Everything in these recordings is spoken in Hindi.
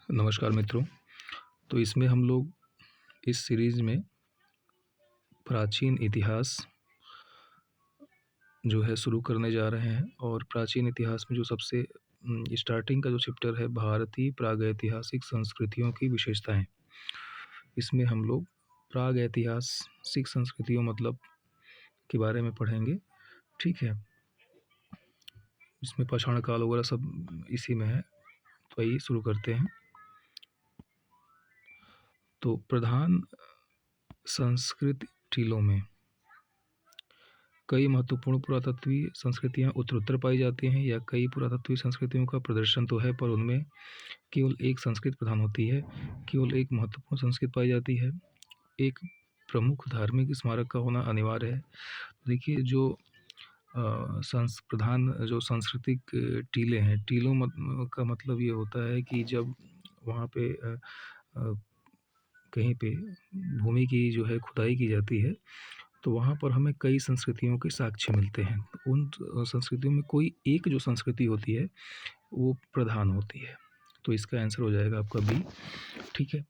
नमस्कार मित्रों। तो इसमें हम लोग इस सीरीज़ में प्राचीन इतिहास जो है शुरू करने जा रहे हैं। और प्राचीन इतिहास में जो सबसे स्टार्टिंग का जो चैप्टर है, भारतीय प्रागैतिहासिक संस्कृतियों की विशेषताएं। इसमें हम लोग प्रागैतिहासिक संस्कृतियों मतलब के बारे में पढ़ेंगे। ठीक है, इसमें पाषाण काल वगैरह सब इसी में है। तो आइए शुरू करते हैं। तो प्रधान संस्कृत टीलों में कई महत्वपूर्ण पुरातत्वीय संस्कृतियां उत्तरोत्तर पाई जाती हैं, या कई पुरातत्वीय संस्कृतियों का प्रदर्शन तो है, पर उनमें केवल एक संस्कृति प्रधान होती है, केवल एक महत्वपूर्ण संस्कृति पाई जाती है। एक प्रमुख धार्मिक स्मारक का होना अनिवार्य है। देखिए, जो प्रधान जो सांस्कृतिक टीले हैं, टीलों का मतलब ये होता है कि जब वहाँ पे कहीं पे भूमि की जो है खुदाई की जाती है, तो वहाँ पर हमें कई संस्कृतियों के साक्ष्य मिलते हैं। उन संस्कृतियों में कोई एक जो संस्कृति होती है वो प्रधान होती है। तो इसका आंसर हो जाएगा आपका बी। ठीक है,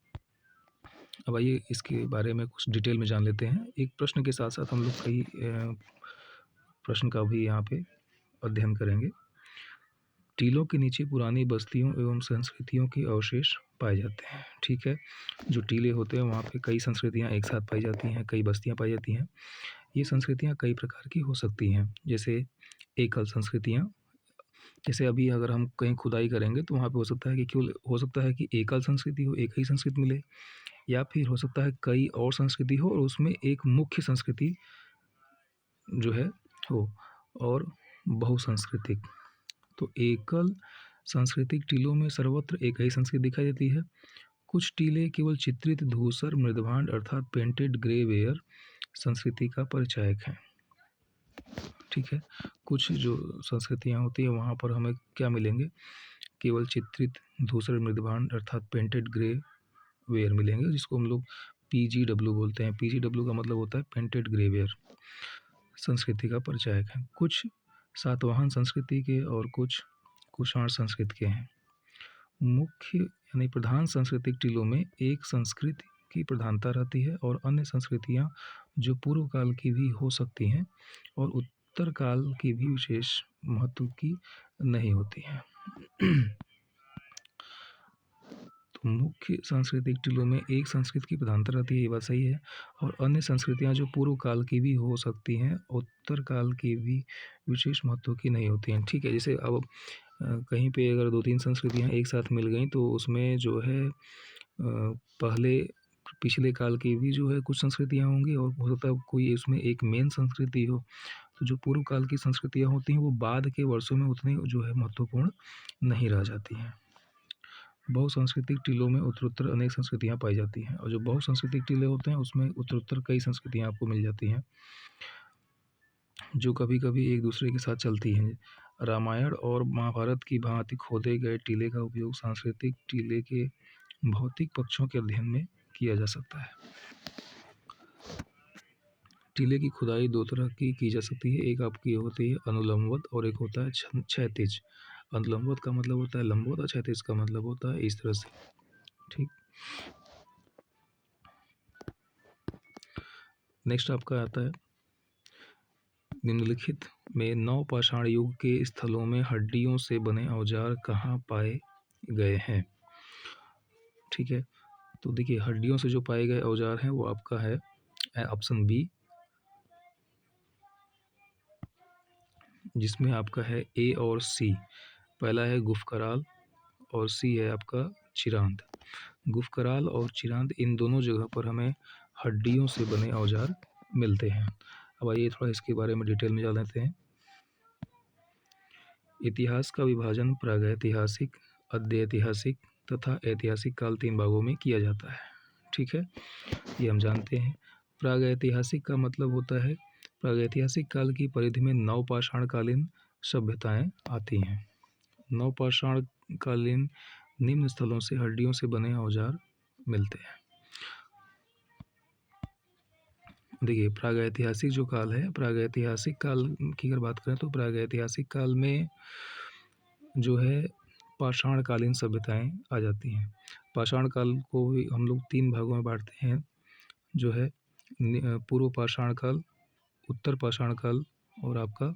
अब आइए इसके बारे में कुछ डिटेल में जान लेते हैं। एक प्रश्न के साथ साथ हम लोग कई प्रश्न का भी यहाँ पे अध्ययन करेंगे। टीलों के नीचे पुरानी बस्तियों एवं संस्कृतियों के अवशेष पाए जाते हैं। ठीक है, जो टीले होते हैं वहाँ पे कई संस्कृतियाँ एक साथ पाई जाती हैं, कई बस्तियाँ पाई जाती हैं। ये संस्कृतियाँ कई प्रकार की हो सकती हैं, जैसे एकल संस्कृतियाँ। जैसे अभी अगर हम कहीं खुदाई करेंगे तो वहाँ पे हो सकता है कि केवल हो सकता है कि एकल संस्कृति हो, एक ही संस्कृति मिले, या फिर हो सकता है कई और संस्कृति हो और उसमें एक मुख्य संस्कृति जो है हो, और बहुसांस्कृतिक। तो एकल सांस्कृतिक टीलों में सर्वत्र एक ही संस्कृति दिखाई देती है। कुछ टीले केवल चित्रित धूसर मृदभांड अर्थात पेंटेड ग्रे वेयर संस्कृति का परिचायक हैं। ठीक है, कुछ जो संस्कृतियाँ होती हैं वहाँ पर हमें क्या मिलेंगे, केवल चित्रित धूसर मृदभांड अर्थात पेंटेड ग्रे वेयर मिलेंगे, जिसको हम लोग PGW बोलते हैं। PGW का मतलब होता है पेंटेड ग्रे वेयर संस्कृति का परिचायक है। कुछ सातवाहन संस्कृति के और कुछ कुषाण संस्कृति के हैं। मुख्य यानी प्रधान सांस्कृतिक टीलों में एक संस्कृति की प्रधानता रहती है, और अन्य संस्कृतियाँ जो पूर्व काल की भी हो सकती हैं और उत्तर काल की भी विशेष महत्व की नहीं होती हैं। तो मुख्य सांस्कृतिक टीलों में एक संस्कृति की प्रधानता रहती है, ये बात सही है, और अन्य संस्कृतियाँ जो पूर्व काल की भी हो सकती हैं, उत्तर काल की भी विशेष महत्व की नहीं होती हैं। ठीक है, जैसे अब कहीं पे अगर 2-3 संस्कृतियाँ एक साथ मिल गई तो उसमें जो है पहले पिछले काल की भी जो है कुछ संस्कृतियाँ होंगी, और हो सकता है कोई उसमें एक मेन संस्कृति हो। तो जो पूर्व काल की संस्कृतियाँ होती हैं वो बाद के वर्षों में उतनी जो है महत्वपूर्ण नहीं रह जाती हैं। बहुसांस्कृतिक टीलों में उत्तरोत्तर अनेक संस्कृतियाँ पाई जाती हैं, और जो बहुसांस्कृतिक टीले होते हैं उसमें उत्तरोत्तर कई संस्कृतियाँ आपको मिल जाती हैं, जो कभी कभी एक दूसरे के साथ चलती हैं। रामायण और महाभारत की भांति खोदे गए टीले का उपयोग सांस्कृतिक टीले के भौतिक पक्षों के अध्ययन में किया जा सकता है। टीले की खुदाई दो तरह की जा सकती है। एक आपकी होती है अनुलंबवत और एक होता है क्षैतिज। अनुलंबवत का मतलब होता है लंबवत और क्षैतिज का मतलब होता है इस तरह से। ठीक, नेक्स्ट आपका आता है निम्नलिखित में नवपाषाण युग के स्थलों में हड्डियों से बने औजार कहाँ पाए गए हैं। ठीक है, तो देखिए हड्डियों से जो पाए गए औजार हैं वो आपका है ऑप्शन बी, जिसमें आपका है ए और सी। पहला है गुफकराल और सी है आपका चिरांद। गुफकराल और चिरांद, इन दोनों जगह पर हमें हड्डियों से बने औजार मिलते हैं। अब आइए थोड़ा इसके बारे में डिटेल में जान लेते हैं। इतिहास का विभाजन प्रागैतिहासिक, अद्यैतिहासिक तथा ऐतिहासिक काल 3 भागों में किया जाता है। ठीक है, ये हम जानते हैं। प्रागैतिहासिक का मतलब होता है प्रागैतिहासिक काल की परिधि में नवपाषाणकालीन सभ्यताएं आती हैं। नवपाषाण कालीन निम्न स्थलों से हड्डियों से बने औजार मिलते हैं। देखिए प्रागैतिहासिक जो काल है, प्रागैतिहासिक काल की अगर बात करें तो प्रागैतिहासिक काल में जो है पाषाणकालीन सभ्यताएं आ जाती हैं। पाषाण काल को भी हम लोग 3 भागों में बांटते हैं, जो है पूर्व पाषाण काल, उत्तर पाषाण काल और आपका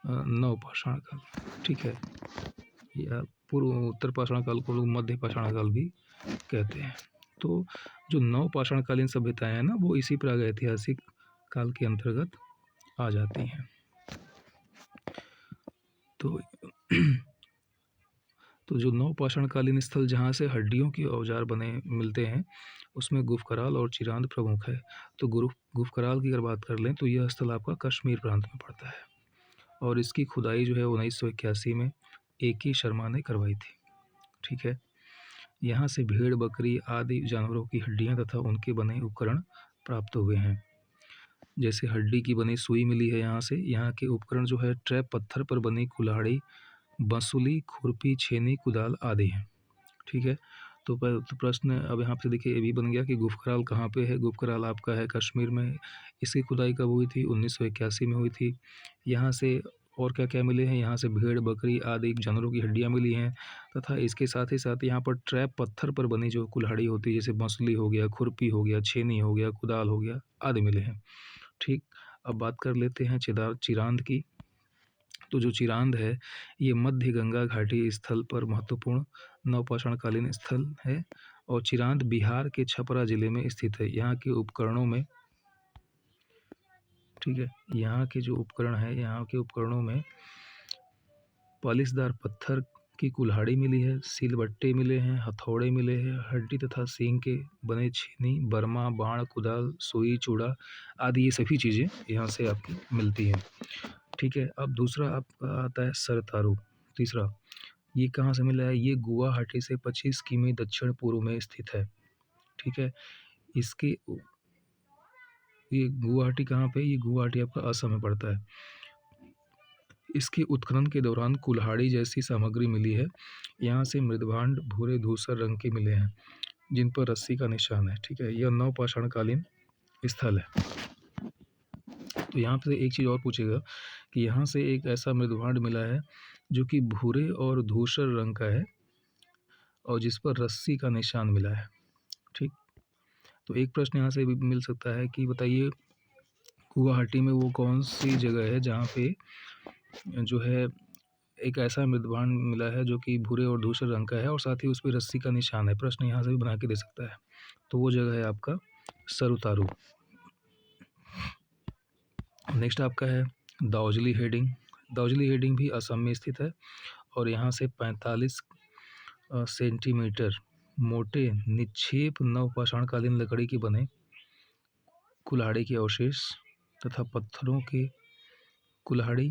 नव पाषाण काल। ठीक है, या पूर्व उत्तर पाषाण काल को लोग मध्य पाषाण काल भी कहते हैं। तो जो नव पाषाणकालीन सभ्यताएं हैं ना, वो इसी प्रागैतिहासिक काल के अंतर्गत आ जाती हैं। तो जो नव पाषाणकालीन स्थल जहाँ से हड्डियों के औजार बने मिलते हैं, उसमें गुफकराल और चिरांद प्रमुख है। तो गुफकराल की अगर बात कर लें तो यह स्थल आपका कश्मीर प्रांत में पड़ता है, और इसकी खुदाई जो है 1981 में AK शर्मा ने करवाई थी। ठीक है, यहाँ से भेड़, बकरी आदि जानवरों की हड्डियाँ तथा उनके बने उपकरण प्राप्त हुए हैं। जैसे हड्डी की बनी सुई मिली है यहाँ से। यहाँ के उपकरण जो है ट्रैप, पत्थर पर बनी कुल्हाड़ी, बंसुली, खुरपी, छेनी, कुदाल आदि हैं। ठीक है, तो प्रश्न अब यहाँ पे देखिए ये भी बन गया कि गुफकराल कहाँ पे है। गुफकराल आपका है कश्मीर में। इसकी खुदाई कब हुई थी? 1981 में हुई थी। यहाँ से और क्या क्या मिले हैं? यहाँ से भेड़, बकरी आदि जानवरों की हड्डियाँ मिली हैं, तथा इसके साथ ही साथ यहाँ पर ट्रैप, पत्थर पर बनी जो कुल्हाड़ी होती है, जैसे बंसुली हो गया, खुरपी हो गया, छेनी हो गया, कुदाल हो गया आदि मिले हैं। ठीक, अब बात कर लेते हैं चिरांद की। तो जो चिरांद है ये मध्य गंगा घाटी स्थल पर महत्वपूर्ण नवपाषाणकालीन स्थल है, और चिरांद बिहार के छपरा जिले में स्थित है। यहाँ के उपकरणों में, ठीक है, यहाँ के जो उपकरण है, यहाँ के उपकरणों में पालिशदार पत्थर की कुल्हाड़ी मिली है, सिलबट्टे मिले हैं, हथौड़े मिले हैं, हड्डी तथा सींग के बने छेनी, बर्मा, बाण, कुदाल, सुई, चूड़ा आदि ये सभी चीज़ें यहाँ से आपकी मिलती हैं। ठीक है, अब दूसरा आपका आता है सरतारू। तीसरा, ये कहाँ से मिला है? ये गुवाहाटी से 25 किमी दक्षिण पूर्व में स्थित है। ठीक है, इसके ये गुवाहाटी कहाँ पे? ये गुवाहाटी आपका असम में पड़ता है। इसके उत्खनन के दौरान कुल्हाड़ी जैसी सामग्री मिली है। यहाँ से मृदभांड भूरे धूसर रंग के मिले हैं, जिन पर रस्सी का निशान है। ठीक है, यह नवपाषाणकालीन स्थल है। तो यहाँ पे एक चीज़ और पूछेगा कि यहाँ से एक ऐसा मृदभांड मिला है जो कि भूरे और धूसर रंग का है, और जिस पर रस्सी का निशान मिला है। ठीक, तो एक प्रश्न यहाँ से भी मिल सकता है कि बताइए गुवाहाटी में वो कौन सी जगह है जहाँ पे जो है एक ऐसा मृदभांड मिला है जो कि भूरे और धूसर रंग का है, और साथ ही उस पर रस्सी का निशान है। प्रश्न यहाँ से भी बना के दे सकता है। तो वो जगह है आपका सरुतारू। नेक्स्ट आपका है दाउजली हेडिंग। दाउजली हेडिंग भी असम में स्थित है, और यहाँ से 45 सेंटीमीटर मोटे निक्षेप नवपाषाणकालीन लकड़ी की बने कुल्हाड़ी के अवशेष तथा पत्थरों के कुल्हाड़ी,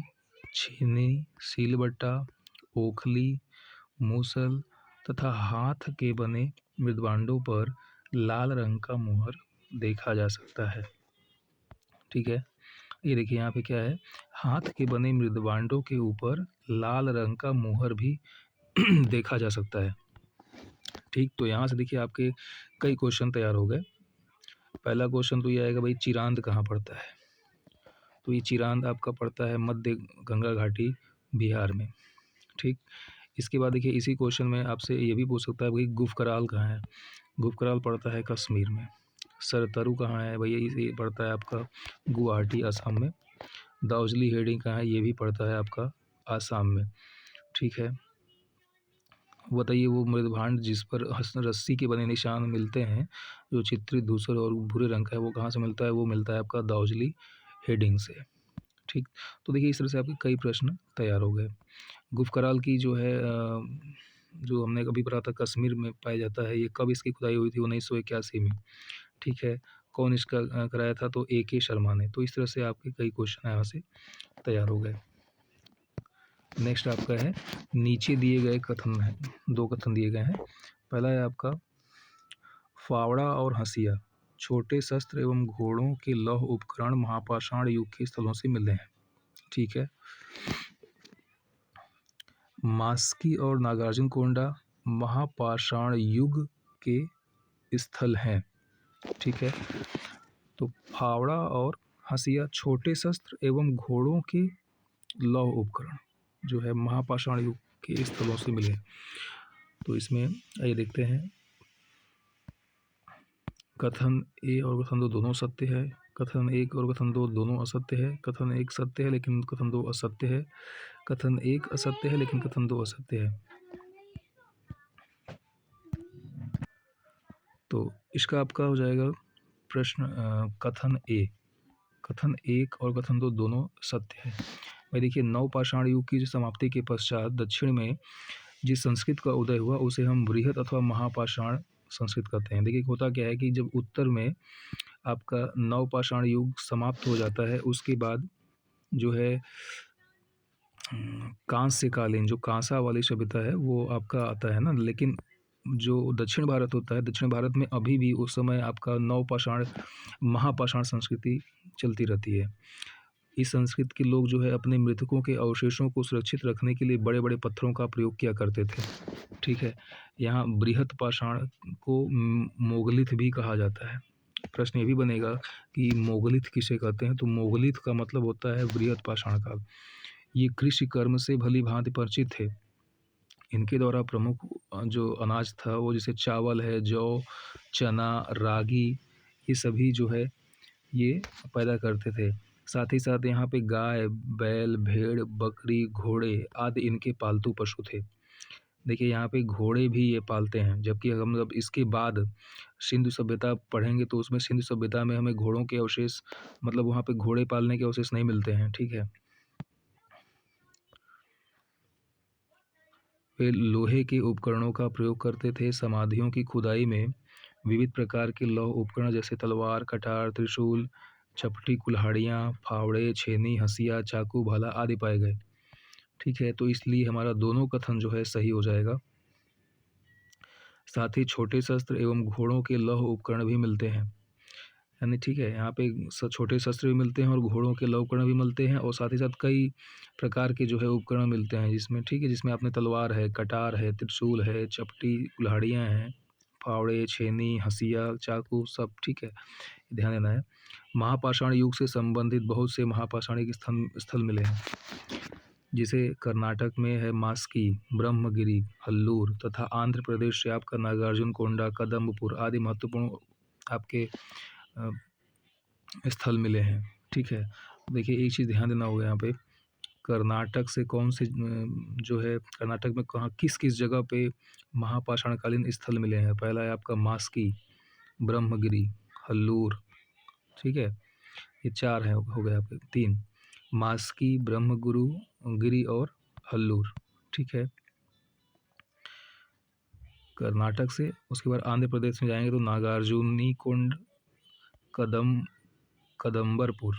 छेनी, सीलबट्टा, ओखली, मूसल तथा हाथ के बने मृदभांडों पर लाल रंग का मुहर देखा जा सकता है। ठीक है, ये देखिए यहाँ पे क्या है, हाथ के बने मृदभांडों के ऊपर लाल रंग का मुहर भी देखा जा सकता है। ठीक, तो यहाँ से देखिए आपके कई क्वेश्चन तैयार हो गए। पहला क्वेश्चन तो ये आएगा भाई चिरांद कहाँ पड़ता है? तो ये चिरांद आपका पड़ता है मध्य गंगा घाटी बिहार में। ठीक, इसके बाद देखिए इसी क्वेश्चन में आपसे ये भी पूछ सकता है भाई गुफकराल कहाँ है? गुफकराल पड़ता है कश्मीर में। सरतरू कहाँ है भैया? ये पड़ता है आपका गुवाहाटी असम में। दाउजली हेडिंग कहाँ है? ये भी पड़ता है आपका आसाम में। ठीक है, बताइए वो मृदभांड जिस पर रस्सी के बने निशान मिलते हैं, जो चित्रित धूसर और भूरे रंग का है, वो कहाँ से मिलता है? वो मिलता है आपका दाउजली हेडिंग से। ठीक, तो देखिए इस तरह से आपके कई प्रश्न तैयार हो गए। गुफकराल की जो है जो हमने अभी पढ़ा था कश्मीर में पाया जाता है, ये कब इसकी खुदाई हुई थी? 1981 में। ठीक है, कौन इसका कराया था? तो AK शर्मा ने। तो इस तरह से आपके कई क्वेश्चन यहाँ से तैयार हो गए। नेक्स्ट आपका है नीचे दिए गए कथन है, 2 कथन दिए गए हैं। पहला है आपका फावड़ा और हंसिया छोटे शस्त्र एवं घोड़ों के लौह उपकरण महापाषाण युग के स्थलों से मिले हैं। ठीक है, मास्की और नागार्जुन कोंडा महापाषाण युग के स्थल हैं। ठीक है, तो फावड़ा और हंसिया छोटे शस्त्र एवं घोड़ों के लौह उपकरण जो है महापाषाण युग के स्थलों से मिले। तो इसमें आइए देखते हैं। कथन ए और कथन दो दोनों सत्य है, कथन 1 और कथन 2 दोनों असत्य है, कथन 1 सत्य है लेकिन कथन 2 असत्य है, कथन 1 असत्य है लेकिन कथन 2 असत्य है। तो इसका आपका हो जाएगा प्रश्न कथन ए। कथन 1 और कथन 2 दोनों सत्य है। भाई देखिए, नवपाषाण युग की समाप्ति के पश्चात दक्षिण में जिस संस्कृत का उदय हुआ उसे हम बृहत अथवा महापाषाण संस्कृत कहते हैं। देखिए होता क्या है कि जब उत्तर में आपका नवपाषाण युग समाप्त हो जाता है, उसके बाद जो है कांस्यकालीन जो कांसा वाली सभ्यता है वो आपका आता है ना। लेकिन जो दक्षिण भारत होता है, दक्षिण भारत में अभी भी उस समय आपका नवपाषाण महापाषाण संस्कृति चलती रहती है। इस संस्कृत के लोग जो है अपने मृतकों के अवशेषों को सुरक्षित रखने के लिए बड़े बड़े पत्थरों का प्रयोग किया करते थे। ठीक है, यहाँ बृहत पाषाण को मोगलिथ भी कहा जाता है। प्रश्न ये भी बनेगा कि मोगलिथ किसे कहते हैं, तो मोगलिथ का मतलब होता है बृहत पाषाण काल। ये कृषि कर्म से भली भांति परिचित थे। इनके द्वारा प्रमुख जो अनाज था वो जैसे चावल है, जौ, चना, रागी, ये सभी जो है ये पैदा करते थे। साथ ही साथ यहाँ पे गाय, बैल, भेड़, बकरी, घोड़े आदि इनके पालतू पशु थे। देखिए यहाँ पे घोड़े भी ये पालते हैं, जबकि हम अब इसके बाद सिंधु सभ्यता पढ़ेंगे तो उसमें सिंधु सभ्यता में हमें घोड़ों के अवशेष, मतलब वहाँ पे घोड़े पालने के अवशेष नहीं मिलते हैं। ठीक है, वे लोहे के उपकरणों का प्रयोग करते थे। समाधियों की खुदाई में विविध प्रकार के लौह उपकरण जैसे तलवार, कटार, त्रिशूल, चपटी, कुल्हाड़ियाँ, फावड़े, छेनी, हंसिया, चाकू, भाला आदि पाए गए। ठीक है, तो इसलिए हमारा दोनों कथन जो है सही हो जाएगा। साथ ही छोटे शस्त्र एवं घोड़ों के लौह उपकरण भी मिलते हैं। यानी ठीक है, यहाँ पे छोटे शस्त्र भी मिलते हैं और घोड़ों के लौह उपकरण भी मिलते हैं, और साथ ही साथ कई प्रकार के जो है उपकरण मिलते हैं जिसमें, ठीक है, जिसमें आपने तलवार है, कटार है, त्रिशूल है, चपटी, कुल्हाड़ियाँ हैं, फावड़े, छेनी, हंसिया, चाकू, सब। ठीक है, ध्यान देना है। महापाषाण युग से संबंधित बहुत से महापाषाणिक स्थल मिले हैं, जिसे कर्नाटक में है मास्की, ब्रह्मगिरी, हल्लूर, तथा आंध्र प्रदेश से आपका नागार्जुन कोंडा, कदम्बपुर आदि महत्वपूर्ण आपके स्थल मिले हैं। ठीक है, देखिए एक चीज़ ध्यान देना होगा यहाँ पे, कर्नाटक से कौन से जो है कर्नाटक में कहाँ किस किस जगह पे महापाषाणकालीन स्थल मिले हैं। पहला है आपका मास्की, ब्रह्मगिरी, हल्लूर। ठीक है, ये 4 है, हो गया आपके 3, मास्की, ब्रह्मगुरु गिरी और हल्लूर। ठीक है, कर्नाटक से। उसके बाद आंध्र प्रदेश में जाएंगे तो नागार्जुनी कुंड, कदम्बरपुर।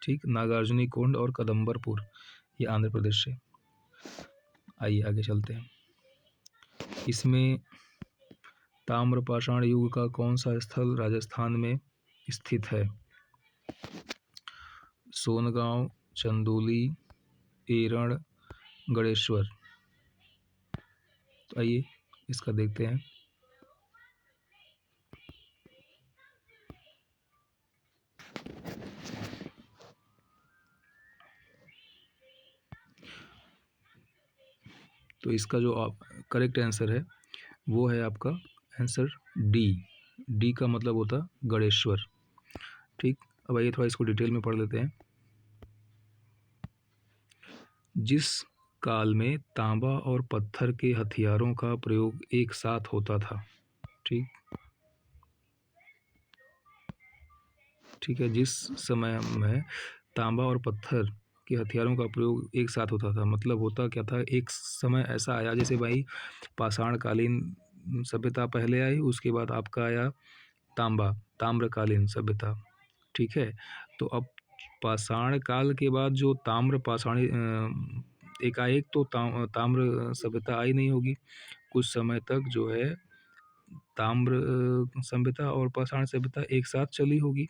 ठीक, नागार्जुनी कुंड और कदम्बरपुर, ये आंध्र प्रदेश से। आइए आगे चलते हैं। इसमें ताम्रपाषाण युग का कौन सा स्थल राजस्थान में स्थित है? सोनगांव, चंदौली, एरण, गणेश्वर। तो आइए इसका देखते हैं। तो इसका जो करेक्ट आंसर है वो है आपका आंसर डी। डी का मतलब होता गणेश्वर। ठीक, अब आइए थोड़ा इसको डिटेल में पढ़ लेते हैं। जिस काल में तांबा और पत्थर के हथियारों का प्रयोग एक साथ होता था। ठीक, ठीक है, जिस समय में तांबा और पत्थर के हथियारों का प्रयोग एक साथ होता था, मतलब होता क्या था, एक समय ऐसा आया जैसे भाई पाषाणकालीन सभ्यता पहले आई, उसके बाद आपका आया ताम्रकालीन सभ्यता। ठीक है, तो अब पाषाण काल के बाद जो ताम्र पाषाणी एकाएक तो ताम्र सभ्यता आई नहीं होगी। कुछ समय तक जो है ताम्र सभ्यता और पाषाण सभ्यता एक साथ चली होगी।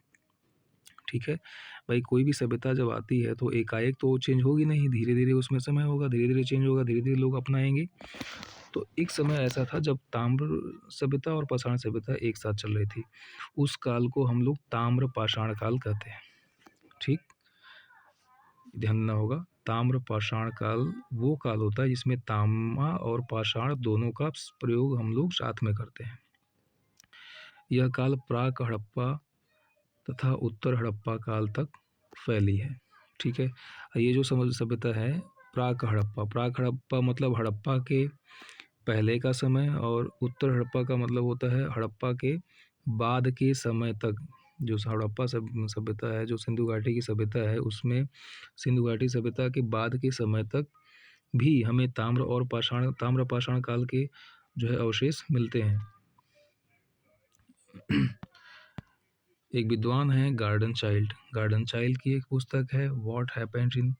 ठीक है भाई, कोई भी सभ्यता जब आती है तो एकाएक तो चेंज होगी नहीं, धीरे धीरे उसमें समय होगा, धीरे धीरे चेंज होगा, धीरे धीरे लोग अपनाएंगे। तो एक समय ऐसा था जब ताम्र सभ्यता और पाषाण सभ्यता एक साथ चल रही थी। उस काल को हम लोग ताम्र पाषाण काल कहते हैं। ठीक, ध्यान देना होगा। ताम्र पाषाण काल वो काल होता है जिसमें तांबा और पाषाण दोनों का प्रयोग हम लोग साथ में करते हैं। यह काल प्राक हड़प्पा तथा उत्तर हड़प्पा काल तक फैली है। ठीक है, ये जो सभ्यता है प्राक हड़प्पा मतलब हड़प्पा के पहले का समय, और उत्तर हड़प्पा का मतलब होता है हड़प्पा के बाद के समय तक। जो हड़प्पा सभ्यता है, जो सिंधु घाटी की सभ्यता है, उसमें सिंधु घाटी सभ्यता के बाद के समय तक भी हमें ताम्र पाषाण काल के जो है अवशेष मिलते हैं। एक विद्वान है गार्डन चाइल्ड की एक पुस्तक है व्हाट हैपेंड इन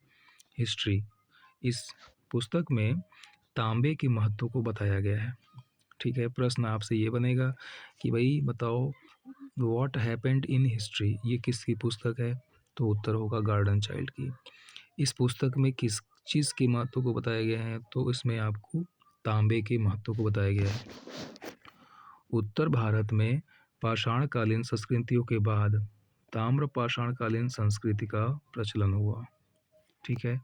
हिस्ट्री। इस पुस्तक में तांबे के महत्व को बताया गया है। ठीक है, प्रश्न आपसे ये बनेगा कि भाई बताओ व्हाट हैपेंड इन हिस्ट्री ये किसकी पुस्तक है? तो उत्तर होगा गार्डन चाइल्ड की। इस पुस्तक में किस चीज़ के महत्व को बताया गया है? तो इसमें आपको तांबे के महत्व को बताया गया है। उत्तर भारत में पाषाणकालीन संस्कृतियों के बाद ताम्र पाषाणकालीन संस्कृति का प्रचलन हुआ। ठीक है,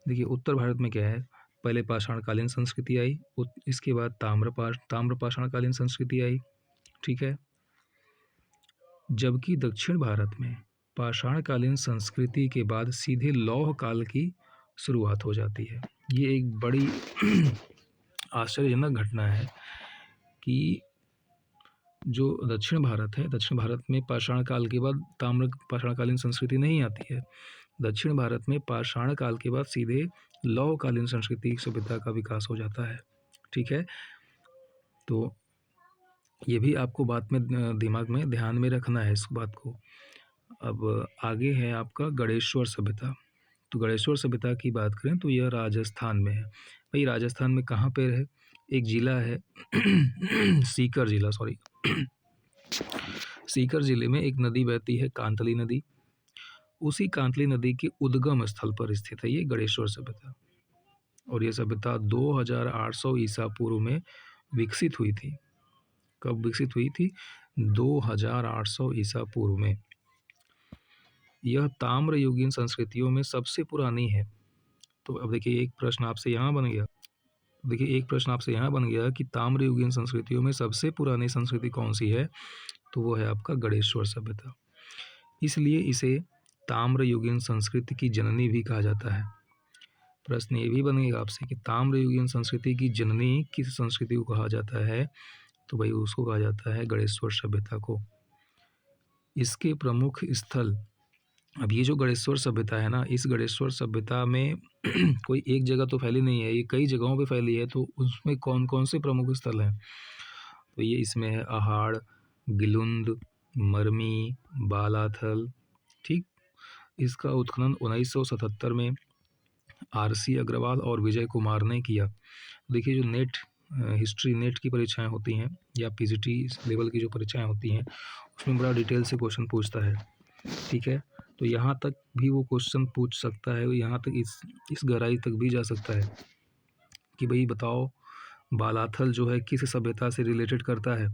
देखिए उत्तर भारत में क्या है, पहले पाषाणकालीन संस्कृति आई, इसके बाद ताम्र पाषाणकालीन संस्कृति आई। ठीक है, जबकि दक्षिण भारत में पाषाणकालीन संस्कृति के बाद सीधे लौह काल की शुरुआत हो जाती है। ये एक बड़ी आश्चर्यजनक घटना है कि जो दक्षिण भारत है, दक्षिण भारत में पाषाण काल के बाद ताम्र पाषाणकालीन संस्कृति नहीं आती है। दक्षिण भारत में पाषाण काल के बाद सीधे लौहकालीन संस्कृति सभ्यता का विकास हो जाता है। ठीक है, तो ये भी आपको बात में दिमाग में ध्यान में रखना है इस बात को। अब आगे है आपका गणेश्वर सभ्यता। तो गणेश्वर सभ्यता की बात करें तो यह राजस्थान में है। भाई राजस्थान में कहाँ पे है? एक जिला है सीकर जिला, सीकर जिले में एक नदी बहती है कांतली नदी। उसी कांतली नदी के उद्गम स्थल पर स्थित है ये गणेश्वर सभ्यता, और यह सभ्यता 2800 ईसा पूर्व में विकसित हुई थी। कब विकसित हुई थी? 2800 ईसा पूर्व में। यह ताम्र युगीन संस्कृतियों में सबसे पुरानी है। तो अब देखिए एक प्रश्न आपसे यहाँ बन गया कि ताम्र युगीन संस्कृतियों में सबसे पुरानी संस्कृति कौन सी है? तो वो है आपका गणेश्वर सभ्यता। इसलिए इसे ताम्र युगीन संस्कृति की जननी भी कहा जाता है। प्रश्न ये भी बनेगा आपसे कि ताम्र युगीन संस्कृति की जननी किस संस्कृति को कहा जाता है? तो भाई उसको कहा जाता है गणेश्वर सभ्यता को। इसके प्रमुख स्थल, अब ये जो गणेश्वर सभ्यता है ना, इस गणेश्वर सभ्यता में कोई एक जगह तो फैली नहीं है, ये कई जगहों पे फैली है। तो उसमें कौन कौन से प्रमुख स्थल हैं? तो ये इसमें है अहाड़, गिलुंद, मरमी, बालाथल। ठीक, इसका उत्खनन 1977 में आरसी अग्रवाल और विजय कुमार ने किया। देखिए जो नेट की परीक्षाएं होती हैं या पीजीटी लेवल की जो परीक्षाएं होती हैं उसमें बड़ा डिटेल से क्वेश्चन पूछता है। ठीक है, तो यहाँ तक भी वो क्वेश्चन पूछ सकता है, यहाँ तक इस गहराई तक भी जा सकता है कि भाई बताओ बालाथल जो है किस सभ्यता से रिलेटेड करता है?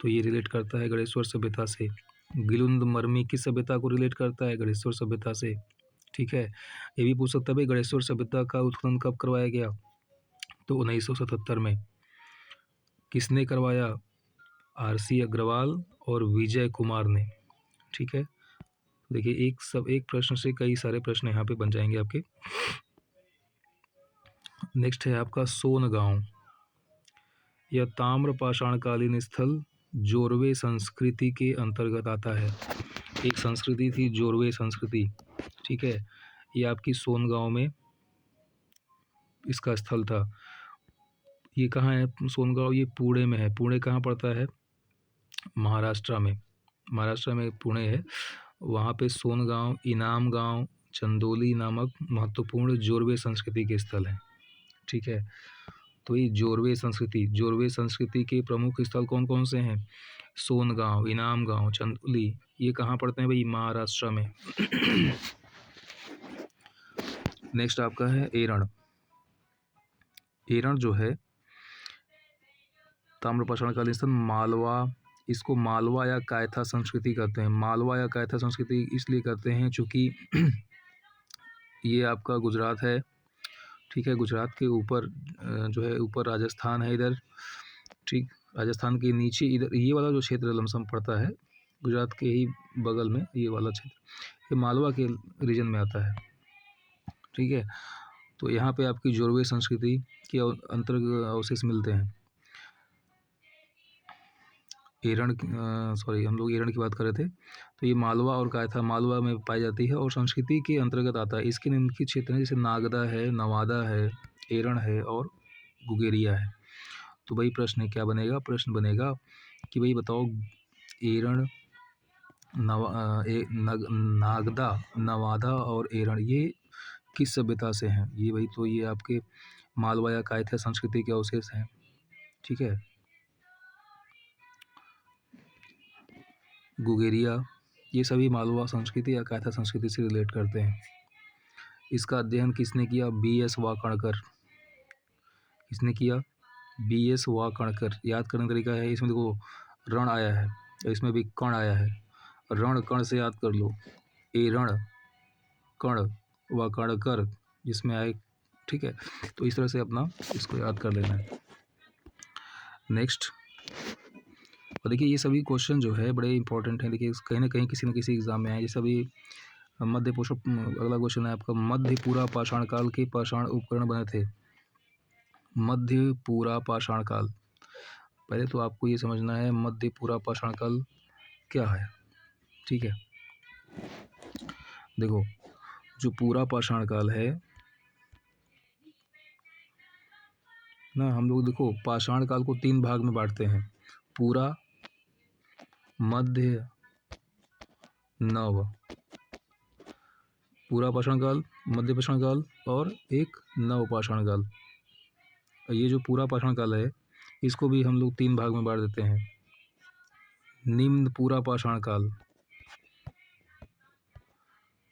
तो ये रिलेट करता है गणेश्वर सभ्यता से। गिलुंद मरमी किस सभ्यता को रिलेट करता है? गणेश्वर सभ्यता से। ठीक है, ये भी पूछ सकता है भाई गणेश्वर सभ्यता का उत्खनन कब करवाया गया? तो 1977 में। किसने करवाया? आरसी अग्रवाल और विजय कुमार ने। ठीक है, देखिए एक प्रश्न से कई सारे प्रश्न यहाँ पे बन जाएंगे आपके। नेक्स्ट है आपका सोनगांव। यह ताम्र पाषाणकालीन स्थल जोरवे संस्कृति के अंतर्गत आता है। एक संस्कृति थी जोरवे संस्कृति। ठीक है, ये आपकी सोनगांव में इसका स्थल था। ये कहाँ है सोनगांव? ये पुणे में है। पुणे कहाँ पड़ता है? महाराष्ट्र में। महाराष्ट्र में पुणे है। वहाँ पे सोनगांव, इनाम गांव, चंदोली नामक महत्वपूर्ण जोरवे संस्कृति के स्थल हैं। ठीक है, तो ये जोरवे संस्कृति के प्रमुख स्थल कौन कौन से हैं? सोनगांव, इनाम गांव, चंदोली। ये कहाँ पड़ते हैं भाई? महाराष्ट्र में। नेक्स्ट आपका है एरण। एरण जो है ताम्र पाषाणकालीन स्थल मालवा, इसको मालवा या कायथा संस्कृति कहते हैं। मालवा या कायथा संस्कृति इसलिए कहते हैं चूँकि ये आपका गुजरात है, ठीक है। गुजरात के ऊपर जो है ऊपर राजस्थान है इधर, ठीक। राजस्थान के नीचे इधर ये वाला जो क्षेत्र लमसम पड़ता है गुजरात के ही बगल में, ये वाला क्षेत्र ये मालवा के रीजन में आता है, ठीक है। तो यहाँ पे आपकी जोरवे संस्कृति के अंतर्गत अवशेष मिलते हैं। एरण सॉरी हम लोग एरण की बात कर रहे थे, तो ये मालवा और कायथा मालवा में पाई जाती है और संस्कृति के अंतर्गत आता है। इसके निम्नलिखित क्षेत्र हैं जैसे नागदा है, नवादा है, एरण है और गुगेरिया है। तो भाई प्रश्न क्या बनेगा? प्रश्न बनेगा कि भाई बताओ एरण नागदा, नवादा और एरण ये किस सभ्यता से हैं? ये भाई तो ये आपके मालवा या कायथा संस्कृति के अवशेष हैं, ठीक है। गुगेरिया ये सभी मालवा संस्कृति या कायथा संस्कृति से रिलेट करते हैं। इसका अध्ययन किसने किया? बी.एस. वाकणकर। किसने किया? बी.एस. वाकणकर। याद करने का तरीका है, इसमें देखो रण आया है, इसमें भी कण आया है, रण कण से याद कर लो, एरण कण वाकणकर जिसमें आए, ठीक है। तो इस तरह से अपना इसको याद कर लेना है। नेक्स्ट, और देखिए ये सभी क्वेश्चन जो है बड़े इंपॉर्टेंट हैं। देखिए कहीं ना कहीं किसी न किसी एग्जाम में आए। जैसे अभी मध्य अगला क्वेश्चन है आपका, मध्यपुरा पाषाण काल के पाषाण उपकरण बने थे। मध्यपुरा पाषाण काल, पहले तो आपको ये समझना है मध्यपुरा पाषाण काल क्या है, ठीक है। देखो जो पूरा पाषाण काल है ना, हम लोग देखो पाषाण काल को 3 भाग में बांटते हैं, पूरा, मध्य, नव। पूरा पाषाण काल, मध्य पाषाण काल और एक नव पाषाण काल। ये जो पूरा पाषाण काल है इसको भी हम लोग 3 भाग में बांट देते हैं। निम्न पूरा पाषाण काल,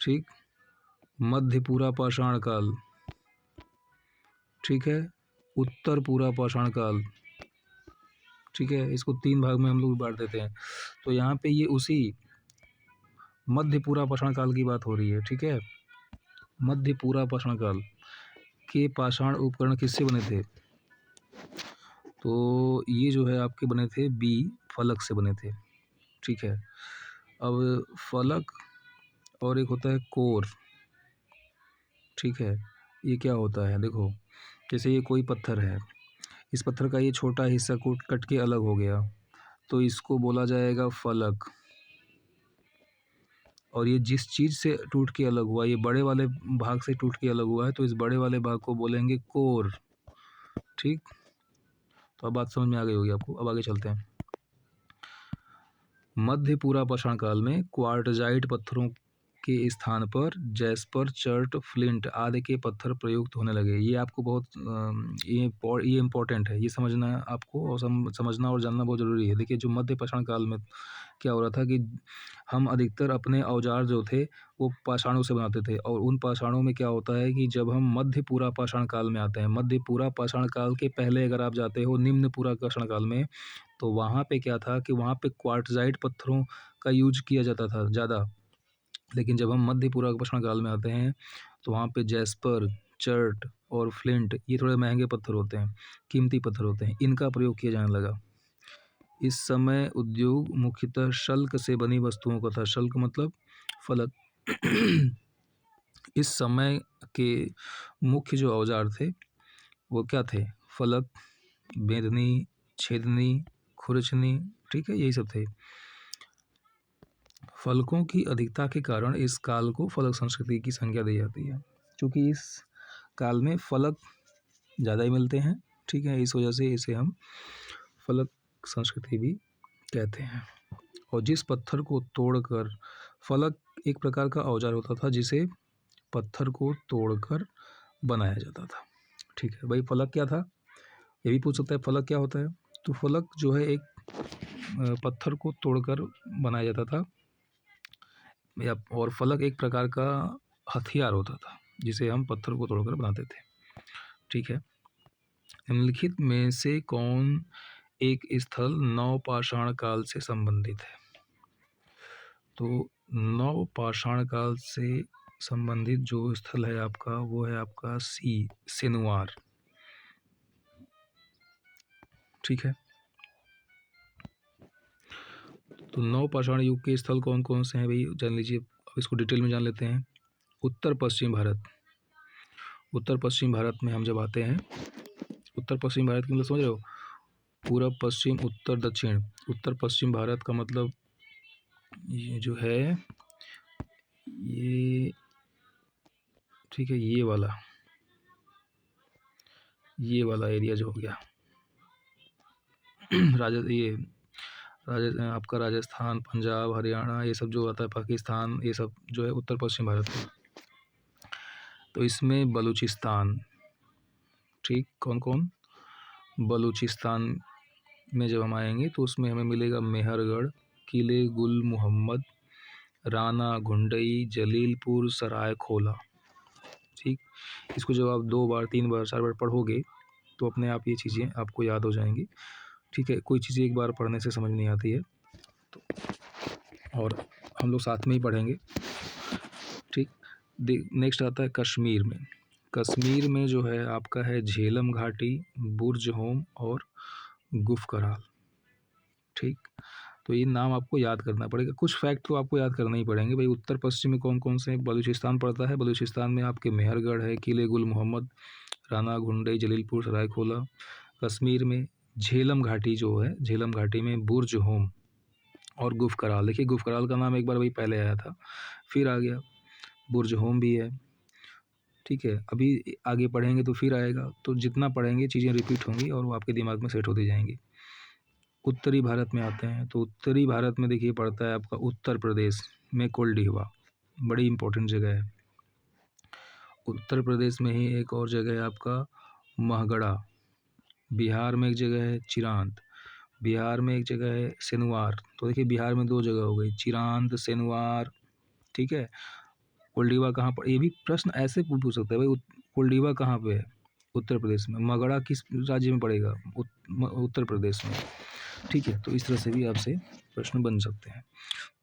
ठीक, मध्य पूरा पाषाण काल, ठीक है, उत्तर पूरा पाषाण काल, ठीक है। इसको 3 भाग में हम लोग बांट देते हैं। तो यहाँ पे ये उसी मध्य पूरा पाषाण काल की बात हो रही है, ठीक है। मध्य पूरा पाषाण काल के पाषाण उपकरण किससे बने थे? तो ये जो है आपके बने थे बी, फलक से बने थे, ठीक है। अब फलक और एक होता है कोर, ठीक है। ये क्या होता है? देखो जैसे ये कोई पत्थर है, इस पत्थर का ये छोटा हिस्सा कट के अलग हो गया तो इसको बोला जाएगा फलक। और ये जिस चीज़ से टूट के अलग हुआ, ये बड़े वाले भाग से टूट के अलग हुआ है तो इस बड़े वाले भाग को बोलेंगे कोर, ठीक। तो अब बात समझ में आ गई होगी आपको। अब आगे चलते हैं। मध्य पूरा पाषाण काल में क्वार्टजाइट पत्थरों के स्थान पर जैस्पर, चर्ट, फ्लिंट आदि के पत्थर प्रयुक्त होने लगे। ये आपको बहुत ये इम्पोर्टेंट है, ये समझना आपको और समझना और जानना बहुत ज़रूरी है। देखिए जो मध्य पाषाण काल में क्या हो रहा था कि हम अधिकतर अपने औजार जो थे वो पाषाणों से बनाते थे, और उन पाषाणों में क्या होता है कि जब हम मध्य पूरा पाषाण काल में आते हैं, मध्य पूरा पाषाण काल के पहले अगर आप जाते हो निम्न पूरा पाषाण काल में, तो वहाँ पे क्या था कि वहाँ पे क्वार्टजाइट पत्थरों का यूज किया जाता था ज़्यादा। लेकिन जब हम मध्य पूरा पाषाण काल में आते हैं तो वहाँ पे जैस्पर, चर्ट और फ्लिंट ये थोड़े महंगे पत्थर होते हैं, कीमती पत्थर होते हैं, इनका प्रयोग किया जाने लगा। इस समय उद्योग मुख्यतः शल्क से बनी वस्तुओं का था। शल्क मतलब फलक। इस समय के मुख्य जो औजार थे वो क्या थे? फलक, बेदनी, छेदनी, खुरचनी, ठीक है, यही सब थे। फलकों की अधिकता के कारण इस काल को फलक संस्कृति की संज्ञा दी जाती है, क्योंकि इस काल में फलक ज़्यादा ही मिलते हैं, ठीक है। इस वजह से इसे हम फलक संस्कृति भी कहते हैं। और जिस पत्थर को तोड़कर, फलक एक प्रकार का औजार होता था जिसे पत्थर को तोड़कर बनाया जाता था, ठीक है। भाई फलक क्या था ये भी पूछ सकता है, फलक क्या होता है? तो फलक जो है एक पत्थर को तोड़कर बनाया जाता था, या और फलक एक प्रकार का हथियार होता था जिसे हम पत्थर को तोड़कर बनाते थे, ठीक है। निम्नलिखित में से कौन एक स्थल नव पाषाण काल से संबंधित है? तो नव पाषाण काल से संबंधित जो स्थल है आपका वो है आपका सिनुआर। ठीक है, तो नवपाषाण युग के स्थल कौन कौन से हैं भाई जान लीजिए। अब इसको डिटेल में जान लेते हैं। उत्तर पश्चिम भारत, उत्तर पश्चिम भारत में हम जब आते हैं, उत्तर पश्चिम भारत की मतलब समझ रहे हो, पूरब पश्चिम उत्तर दक्षिण। उत्तर पश्चिम भारत का मतलब ये जो है ये, ठीक है, ये वाला एरिया जो हो गया आपका राजस्थान, पंजाब, हरियाणा, ये सब जो आता है, पाकिस्तान, ये सब जो है उत्तर पश्चिम भारत में। तो इसमें बलूचिस्तान, ठीक, कौन कौन, बलूचिस्तान में जब हम आएंगे तो उसमें हमें मिलेगा मेहरगढ़, किले गुल मोहम्मद, राना घुंडई, जलीलपुर, सराय खोला। ठीक, इसको जब आप 2 बार 3 बार 4 बार पढ़ोगे तो अपने आप ये चीज़ें आपको याद हो जाएंगी। ठीक है, कोई चीज़ एक बार पढ़ने से समझ नहीं आती है, तो और हम लोग साथ में ही पढ़ेंगे। ठीक, नेक्स्ट आता है कश्मीर में। कश्मीर में जो है आपका है झेलम घाटी, बुर्ज होम और गुफ कराल। ठीक, तो ये नाम आपको याद करना पड़ेगा। कुछ फैक्ट तो आपको याद करना ही पड़ेंगे भाई। उत्तर पश्चिम में कौन कौन से, बलूचिस्तान पड़ता है, बलूचिस्तान में आपके मेहरगढ़ है, किले गुल मोहम्मद, राना घुंडई, जलीलपुर, सरायखोला। कश्मीर में झेलम घाटी जो है, झेलम घाटी में बुर्ज होम और गुफ कराल। देखिए गुफ कराल का नाम एक बार भाई पहले आया था, फिर आ गया, बुर्ज होम भी है। ठीक है, अभी आगे पढ़ेंगे तो फिर आएगा, तो जितना पढ़ेंगे चीज़ें रिपीट होंगी और वो आपके दिमाग में सेट होती जाएंगी। उत्तरी भारत में आते हैं, तो उत्तरी भारत में देखिए पड़ता है आपका उत्तर प्रदेश में कोल्डिहवा, बड़ी इंपॉर्टेंट जगह है। उत्तर प्रदेश में ही एक और जगह है आपका महगड़ा। बिहार में एक जगह है चिरांद, बिहार में एक जगह है सेनुआर। तो देखिए बिहार में 2 जगह हो गई, चिरांद, सेनुआर। ठीक है, कोल्डिवा कहाँ पर, ये भी प्रश्न ऐसे पूछ सकते हैं भाई, कोल्डिवा कहाँ पे है, उत्तर प्रदेश में। मगड़ा किस राज्य में पड़ेगा, उत्तर प्रदेश में। ठीक है, तो इस तरह से भी आपसे प्रश्न बन सकते हैं।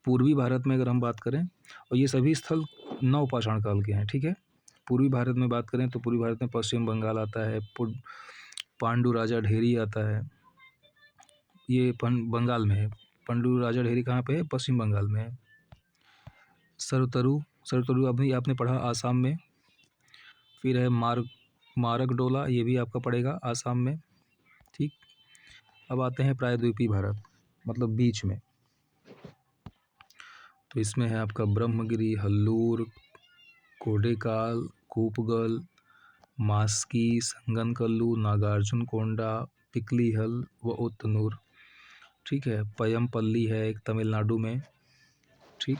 पूर्वी भारत में अगर हम बात करें, और ये सभी स्थल नवपाषाण काल के हैं। ठीक है, पूर्वी भारत में बात करें तो पूर्वी भारत में पश्चिम बंगाल आता है, पांडु राजा ढेरी आता है, ये बंगाल में है। पांडु राजा ढेरी कहाँ पे है, पश्चिम बंगाल में है। सरतरु अभी आपने पढ़ा आसाम में। फिर है मारकडोला, ये भी आपका पड़ेगा आसाम में। ठीक, अब आते हैं प्रायद्वीपीय भारत, मतलब बीच में। तो इसमें है आपका ब्रह्मगिरी, हल्लूर, कोडेकाल, कूपगल, मास्की, संगनकल्लू, नागार्जुन कोंडा, पिकलीहल व उतनूर। ठीक है, पयमपल्ली है एक तमिलनाडु में। ठीक,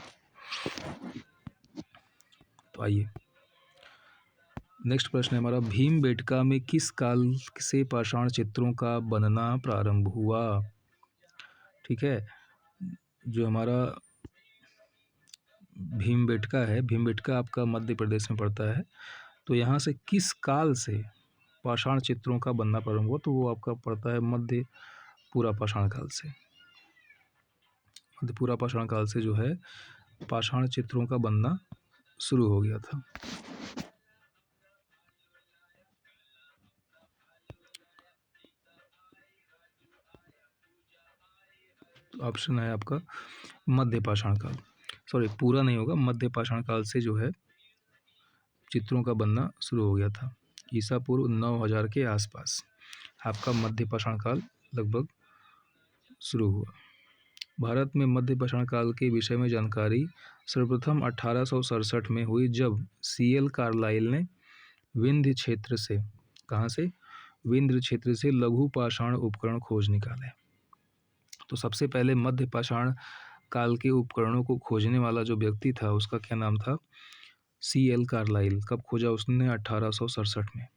तो आइए नेक्स्ट प्रश्न है हमारा, भीमबेटका में किस काल से पाषाण चित्रों का बनना प्रारंभ हुआ। ठीक है, जो हमारा भीमबेटका है, भीमबेटका आपका मध्य प्रदेश में पड़ता है। तो यहाँ से किस काल से पाषाण चित्रों का बनना प्रारंभ हुआ, तो वो आपका पड़ता है मध्य पूरा पाषाण काल से। मध्य पूरा पाषाण काल से जो है पाषाण चित्रों का बनना शुरू हो गया था। तो ऑप्शन है आपका मध्य पाषाण काल, सॉरी पूरा नहीं होगा, मध्य पाषाण काल से जो है चित्रों का बनना शुरू हो गया था। ईसा पूर्व 9000 के आसपास आपका मध्य पाषाण काल लगभग शुरू हुआ। भारत में मध्य पाषाण काल के विषय में जानकारी सर्वप्रथम 1867 में हुई, जब CL कार्लाइल ने विंध्य क्षेत्र से, कहाँ से, विंध्य क्षेत्र से लघु पाषाण उपकरण खोज निकाले। तो सबसे पहले मध्य पाषाण काल के उपकरणों को खोजने वाला जो व्यक्ति था उसका क्या नाम था, CL कार्लाइल। कब खोजा उसने, 1867 में।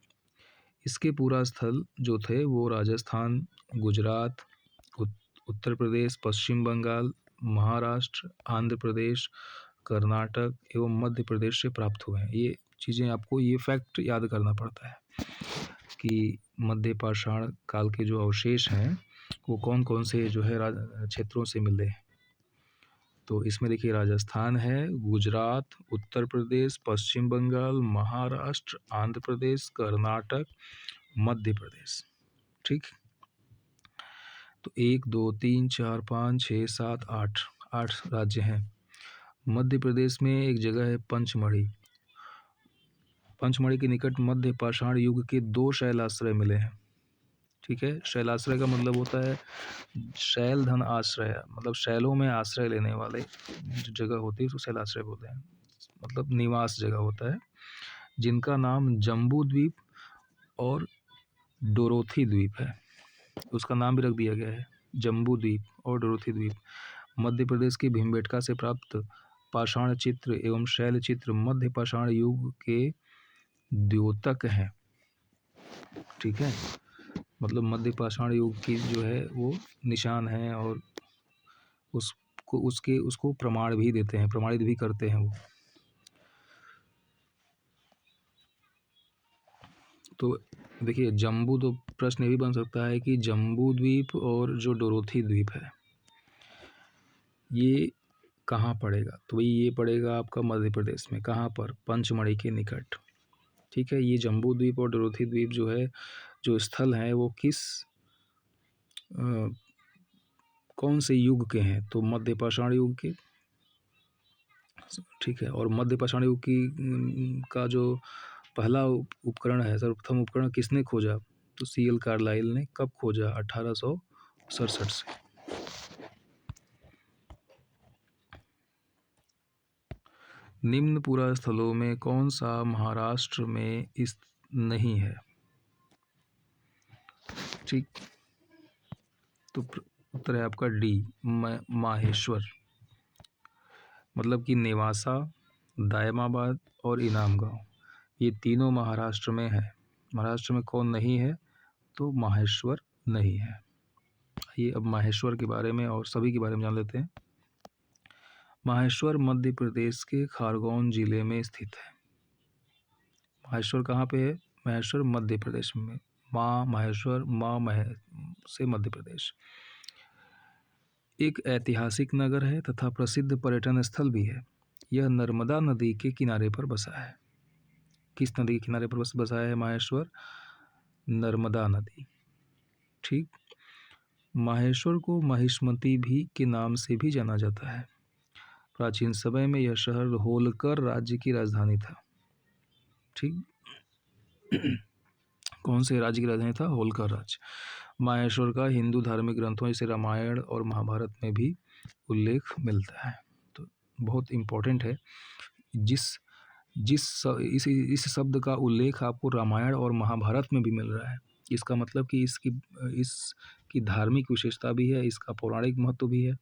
इसके पूरा स्थल जो थे वो राजस्थान, गुजरात, उत्तर प्रदेश, पश्चिम बंगाल, महाराष्ट्र, आंध्र प्रदेश, कर्नाटक एवं मध्य प्रदेश से प्राप्त हुए हैं। ये चीज़ें आपको, ये फैक्ट याद करना पड़ता है कि मध्य पाषाण काल के जो अवशेष हैं वो कौन कौन से जो है क्षेत्रों से मिले हैं। तो इसमें देखिए राजस्थान है, गुजरात, उत्तर प्रदेश, पश्चिम बंगाल, महाराष्ट्र, आंध्र प्रदेश, कर्नाटक, मध्य प्रदेश। ठीक, तो 1 2 3 4 5 6 7 8 8 राज्य हैं। मध्य प्रदेश में एक जगह है पंचमढ़ी। पंचमढ़ी के निकट मध्य पाषाण युग के 2 शैलाश्रय मिले हैं। ठीक है, शैलाश्रय का मतलब होता है शैल धन आश्रय, मतलब शैलों में आश्रय लेने वाले जो जगह होती है उसको शैलाश्रय बोलते हैं, मतलब निवास जगह होता है, जिनका नाम जम्बू द्वीप और डोरोथी द्वीप है। उसका नाम भी रख दिया गया है, जम्बू द्वीप और डोरोथी द्वीप। मध्य प्रदेश की भीमबेटका से प्राप्त पाषाण चित्र एवं शैल चित्र मध्य पाषाण युग के द्योतक हैं। ठीक है, मतलब मध्य पाषाण युग की जो है वो निशान है और उसको प्रमाण भी देते हैं, प्रमाणित भी करते हैं वो। तो देखिए जम्बू, तो प्रश्न ये भी बन सकता है कि जम्बू द्वीप और जो डोरोथी द्वीप है ये कहाँ पड़ेगा, तो भाई ये पड़ेगा आपका मध्य प्रदेश में। कहाँ पर? पंचमढ़ी के निकट। ठीक है, ये जम्बू द्वीप और डोरोथी द्वीप जो है, जो स्थल है वो किस कौन से युग के हैं? तो मध्य पाषाण युग के। ठीक है, और मध्य पाषाण युग की का जो पहला उपकरण है, सर्वप्रथम उपकरण किसने खोजा? तो CL कार्लाइल ने। कब खोजा? 1867 से। निम्न पुरा स्थलों में कौन सा महाराष्ट्र में नहीं है? ठीक, तो उत्तर है आपका डी, माहेश्वर, मतलब कि नेवासा, दायमाबाद और इनामगांव, ये तीनों महाराष्ट्र में है। महाराष्ट्र में कौन नहीं है? तो माहेश्वर नहीं है। ये अब माहेश्वर के बारे में और सभी के बारे में जान लेते हैं। माहेश्वर मध्य प्रदेश के खरगोन जिले में स्थित है। माहेश्वर कहाँ पे है? माहेश्वर मध्य प्रदेश में। माहेश्वर से मध्य प्रदेश। एक ऐतिहासिक नगर है तथा प्रसिद्ध पर्यटन स्थल भी है। यह नर्मदा नदी के किनारे पर बसा है। किस नदी के किनारे पर बसा है माहेश्वर? नर्मदा नदी। ठीक, माहेश्वर को महिष्मती भी के नाम से भी जाना जाता है। प्राचीन समय में यह शहर होलकर राज्य की राजधानी था। ठीक, कौन से राज्य की राजधानी था? होलकर राज्य। माहेश्वर का हिंदू धार्मिक ग्रंथों जैसे रामायण और महाभारत में भी उल्लेख मिलता है। तो बहुत इम्पोर्टेंट है। इस शब्द का उल्लेख आपको रामायण और महाभारत में भी मिल रहा है। इसका मतलब कि इसकी धार्मिक विशेषता भी है, इसका पौराणिक महत्व भी है।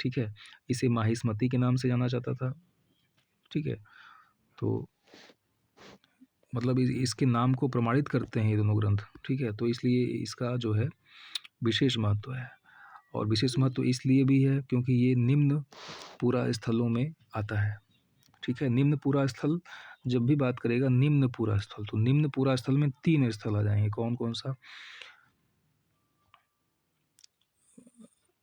ठीक है, इसे माहिष्मती के नाम से जाना जाता था। ठीक है, तो मतलब इसके नाम को प्रमाणित करते हैं ये दोनों ग्रंथ। ठीक है, तो इसलिए इसका जो है विशेष महत्व है, और विशेष महत्व इसलिए भी है क्योंकि ये निम्न पुरा स्थलों में आता है। ठीक है, निम्न पुरा स्थल जब भी बात करेगा निम्न पुरा स्थल, तो निम्न पुरा स्थल में 3 स्थल आ जाएंगे। कौन कौन सा?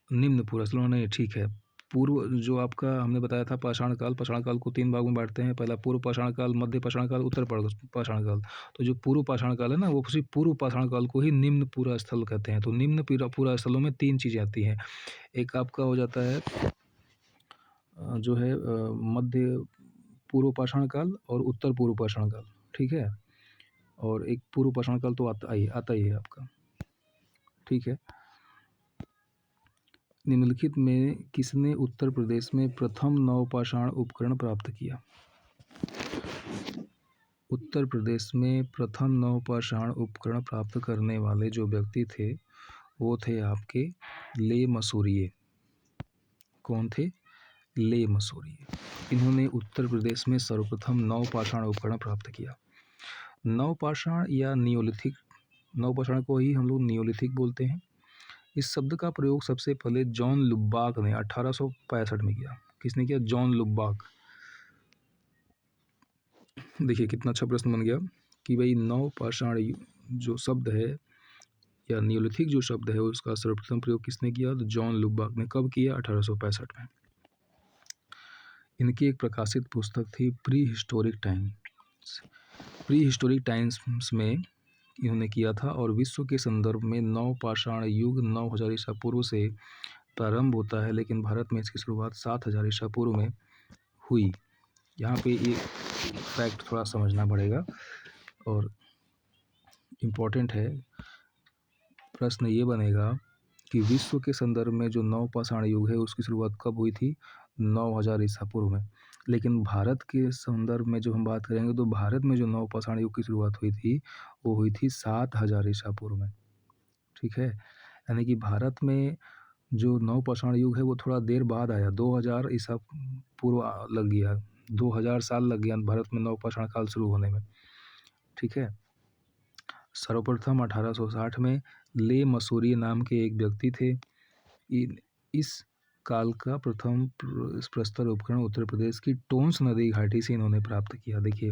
निम्न पुरा स्थल नहीं, ठीक है। पूर्व जो आपका हमने बताया था पाषाण काल को 3 भागों में बांटते हैं। पहला पूर्व पाषाण काल, मध्य पाषाण काल, उत्तर पाषाण काल। तो जो पूर्व पाषाण काल है ना, वो सिर्फ पूर्व पाषाण काल को ही निम्न पुरा स्थल कहते हैं। तो निम्न पुरा स्थलों में 3 चीज़ें आती हैं। एक आपका हो जाता है जो है मध्य पूर्व पाषाण काल और उत्तर पूर्व पाषाण काल। ठीक है, और एक पूर्व पाषाण काल तो आता ही है आपका। ठीक है, निम्नलिखित में किसने उत्तर प्रदेश में प्रथम नवपाषाण उपकरण प्राप्त किया? उत्तर प्रदेश में प्रथम नवपाषाण उपकरण प्राप्त करने वाले जो व्यक्ति थे वो थे आपके ले मसूरिये। कौन थे? ले मसूरिये। इन्होंने उत्तर प्रदेश में सर्वप्रथम नवपाषाण उपकरण प्राप्त किया। नवपाषाण या नियोलिथिक, नवपाषाण को ही हम लोग नियोलिथिक बोलते हैं। इस शब्द का प्रयोग सबसे पहले जॉन लुब्बाक ने 1865 में किया। किसने किया? जॉन लुब्बाक। देखिए कितना अच्छा प्रश्न बन गया कि भाई नवपाषाण जो शब्द है या नियोलिथिक जो शब्द है उसका सर्वप्रथम प्रयोग किसने किया? तो जॉन लुब्बाक ने। कब किया? 1865 में। इनकी एक प्रकाशित पुस्तक थी pre historic times. Pre historic times में इन्होंने किया था, और विश्व के संदर्भ में नवपाषाण युग 9000 ईसा पूर्व से प्रारंभ होता है, लेकिन भारत में इसकी शुरुआत 7000 ईसा पूर्व में हुई। यहाँ पे ये फैक्ट थोड़ा समझना पड़ेगा और इम्पोर्टेंट है। प्रश्न ये बनेगा कि विश्व के संदर्भ में जो नवपाषाण युग है उसकी शुरुआत कब हुई थी? 9000 ईसा पूर्व में। लेकिन भारत के संदर्भ में जब हम बात करेंगे तो भारत में जो नवपाषाण युग की शुरुआत हुई थी वो हुई थी 7000 ईसा पूर्व में। ठीक है, यानी कि भारत में जो नवपाषाण युग है वो थोड़ा देर बाद आया, 2000 ईसा पूर्व लग गया, 2000 साल लग गया भारत में नवपाषाण काल शुरू होने में। ठीक है, सर्वप्रथम 1860 में ले मसूरी नाम के एक व्यक्ति थे। इस काल का प्रथम प्रस्तर उपकरण उत्तर प्रदेश की टोंस नदी घाटी से इन्होंने प्राप्त किया। देखिए,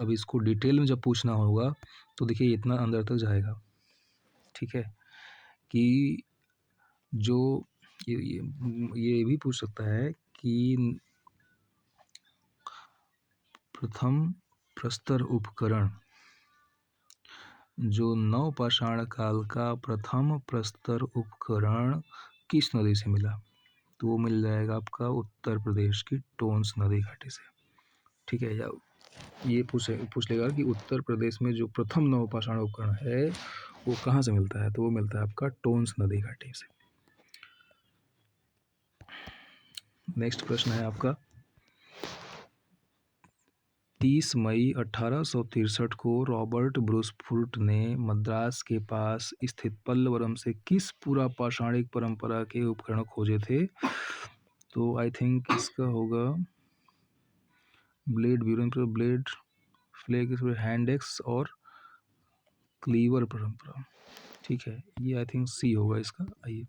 अब इसको डिटेल में जब पूछना होगा तो देखिए इतना अंदर तक जाएगा। ठीक है, कि जो ये भी पूछ सकता है कि प्रथम प्रस्तर उपकरण, जो नवपाषाण काल का प्रथम प्रस्तर उपकरण किस नदी से मिला? तो वो मिल जाएगा आपका उत्तर प्रदेश की टोंस नदी घाटी से। ठीक है, या ये पूछ लेगा कि उत्तर प्रदेश में जो प्रथम नवपाषाण उपकरण है वो कहाँ से मिलता है? तो वो मिलता है आपका टोंस नदी घाटी से। नेक्स्ट प्रश्न है आपका, 30 मई 1863 को रॉबर्ट ब्रूसफुट ने मद्रास के पास स्थित पल्लवरम से किस पुरापाषाणिक परंपरा के उपकरण खोजे थे? तो आई थिंक इसका होगा blade Buren, blade flag, hand axe और क्लीवर परंपरा। ठीक है, ये आई थिंक सी होगा इसका। आइए,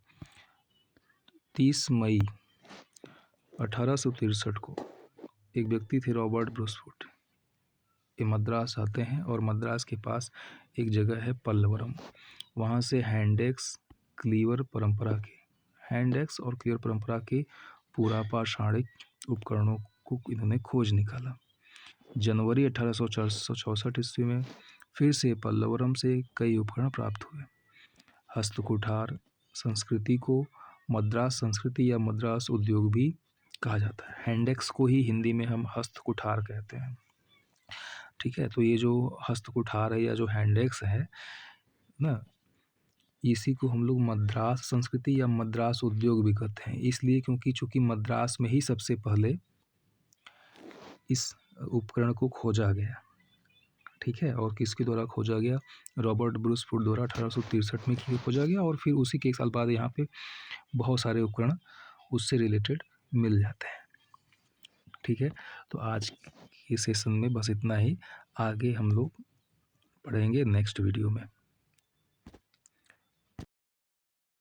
30 मई 1863 को एक व्यक्ति थे रॉबर्ट ब्रूसफुट, ये मद्रास आते हैं और मद्रास के पास एक जगह है पल्लवरम, वहाँ से हैंडेक्स क्लीवर परंपरा के, हैंडेक्स और क्लीवर परंपरा के पुरापाषाणिक उपकरणों को इन्होंने खोज निकाला। जनवरी 1864 ईस्वी में फिर से पल्लवरम से कई उपकरण प्राप्त हुए। हस्तकुठार संस्कृति को मद्रास संस्कृति या मद्रास उद्योग भी कहा जाता है। हैंडेक्स को ही हिंदी में हम हस्तकुठार कहते हैं। ठीक है, तो ये जो हस्तकुठार है या जो हैंडेक्स है ना, इसी को हम लोग मद्रास संस्कृति या मद्रास उद्योग भी कहते हैं, इसलिए क्योंकि चूंकि मद्रास में ही सबसे पहले इस उपकरण को खोजा गया। ठीक है, और किसके द्वारा खोजा गया? रॉबर्ट ब्रूसफुट द्वारा 1863 में खोजा गया, और फिर उसी के एक साल बाद यहाँ पे बहुत सारे उपकरण उससे रिलेटेड मिल जाते हैं। ठीक है, तो आज के सेशन में बस इतना ही, आगे हम लोग पढ़ेंगे नेक्स्ट वीडियो में।